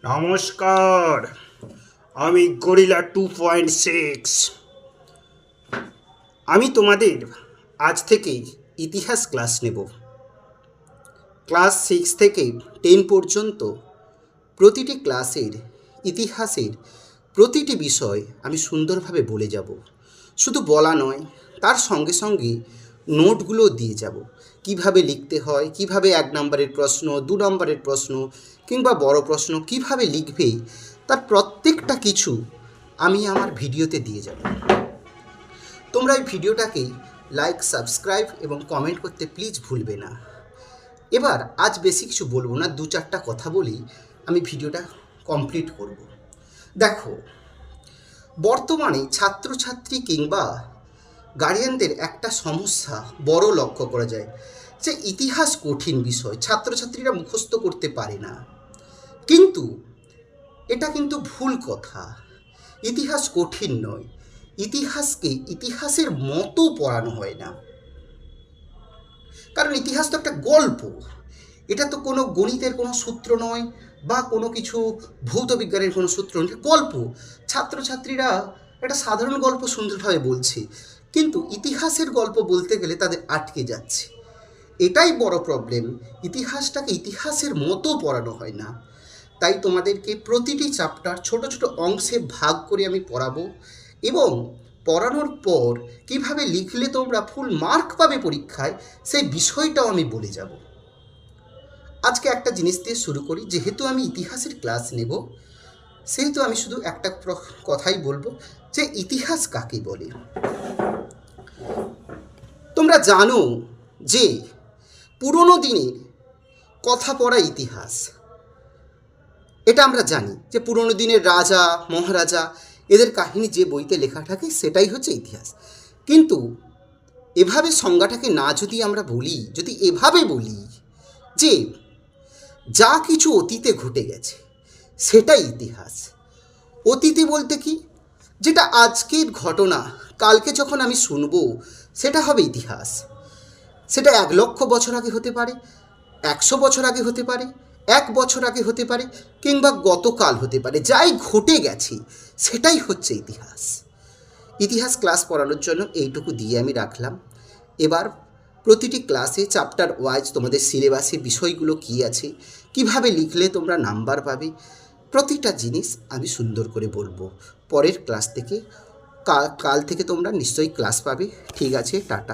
নমস্কার, আমি গরিলা 2.6। আমি তোমাদের আজ থেকে ইতিহাস ক্লাস নেব। ক্লাস 6 থেকে 10 পর্যন্ত প্রতিটি ক্লাসের ইতিহাসের প্রতিটি বিষয় আমি সুন্দরভাবে বলে যাব। শুধু বলা নয়, তার সঙ্গে সঙ্গে নোটগুলো দিয়ে যাব। কিভাবে লিখতে হয়, কিভাবে 1 নম্বরের প্রশ্ন, 2 নম্বরের প্রশ্ন কিংবা বড় প্রশ্ন কিভাবে লিখবে, তার প্রত্যেকটা কিছু আমি আমার ভিডিওতে দিয়ে যাব। তোমরা এই ভিডিওটাকে লাইক, সাবস্ক্রাইব এবং কমেন্ট করতে প্লিজ ভুলবে না। এবার আজ বেশি কিছু বলবো না, 2-4টা কথা বলি আমি ভিডিওটা কমপ্লিট করব। দেখো, বর্তমানে ছাত্রছাত্রী কিংবা গার্ডিয়ানদের একটা সমস্যা বড় লক্ষ্য করা যায় যে ইতিহাস কঠিন বিষয়, ছাত্রছাত্রীরা মুখস্থ করতে পারে না। কিন্তু এটা কিন্তু ভুল কথা। ইতিহাস কঠিন নয়, ইতিহাসকে ইতিহাসের মতো পড়ানো হয় না। কারণ ইতিহাস তো একটা গল্প, এটা তো কোনো গণিতের কোনো সূত্র নয় বা কোনো কিছু ভৌত বিজ্ঞানের কোনো সূত্র নয়, গল্প। ছাত্রছাত্রীরা একটা সাধারণ গল্প সুন্দরভাবে বলছে, কিন্তু ইতিহাসের গল্প বলতে গেলে তাদের আটকে যাচ্ছে। এটাই বড় প্রবলেম, ইতিহাসটাকে ইতিহাসের মতো পড়ানো হয় না। তাই তোমাদেরকে প্রতিটি চ্যাপ্টার ছোট ছোট অংশে ভাগ করে আমি পড়াবো, এবং পড়ানোর পর কিভাবে লিখলে তোমরা ফুল মার্ক পাবে পরীক্ষায়, সেই বিষয়টাও আমি বলে যাব। আজকে একটা জিনিস দিয়ে শুরু করি। যেহেতু আমি ইতিহাসের ক্লাস নেব, সেহেতু আমি শুধু একটা কথাই বলবো যে ইতিহাস কাকে বলে। তোমরা জানো যে পুরনো দিনের কথা পড়া ইতিহাস, এটা আমরা জানি যে পুরনো দিনের রাজা মহারাজা এদের কাহিনী যে বইতে লেখা থাকে সেটাই হচ্ছে ইতিহাস। কিন্তু এভাবে সংজ্ঞাটাকে না যদি আমরা বলি, যদি এভাবে বলি যে যা কিছু অতীতে ঘটে গেছে সেটাই ইতিহাস। অতীতে বলতে কি, যেটা আজকের ঘটনা কালকে যখন আমি শুনবো সেটা হবে ইতিহাস। সেটা 1,00,000 বছর আগে হতে পারে, 100 বছর আগে হতে পারে, 1 বছর আগে হতে পারে, কিংবা গতকাল হতে পারে। যাই ঘটে গেছে সেটাই হচ্ছে ইতিহাস। ইতিহাস ক্লাস পড়ানোর জন্য এইটুকু দিয়ে আমি রাখলাম। এবার প্রতিটি ক্লাসে চ্যাপ্টার ওয়াইজ তোমাদের সিলেবাসে বিষয়গুলো কী আছে, কিভাবে লিখলে তোমরা নাম্বার পাবে, প্রতিটা জিনিস আমি সুন্দর করে বলবো। পরের ক্লাস থেকে কাল থেকে তোমরা নিশ্চয়ই ক্লাস পাবে। ঠিক আছে, টাটা।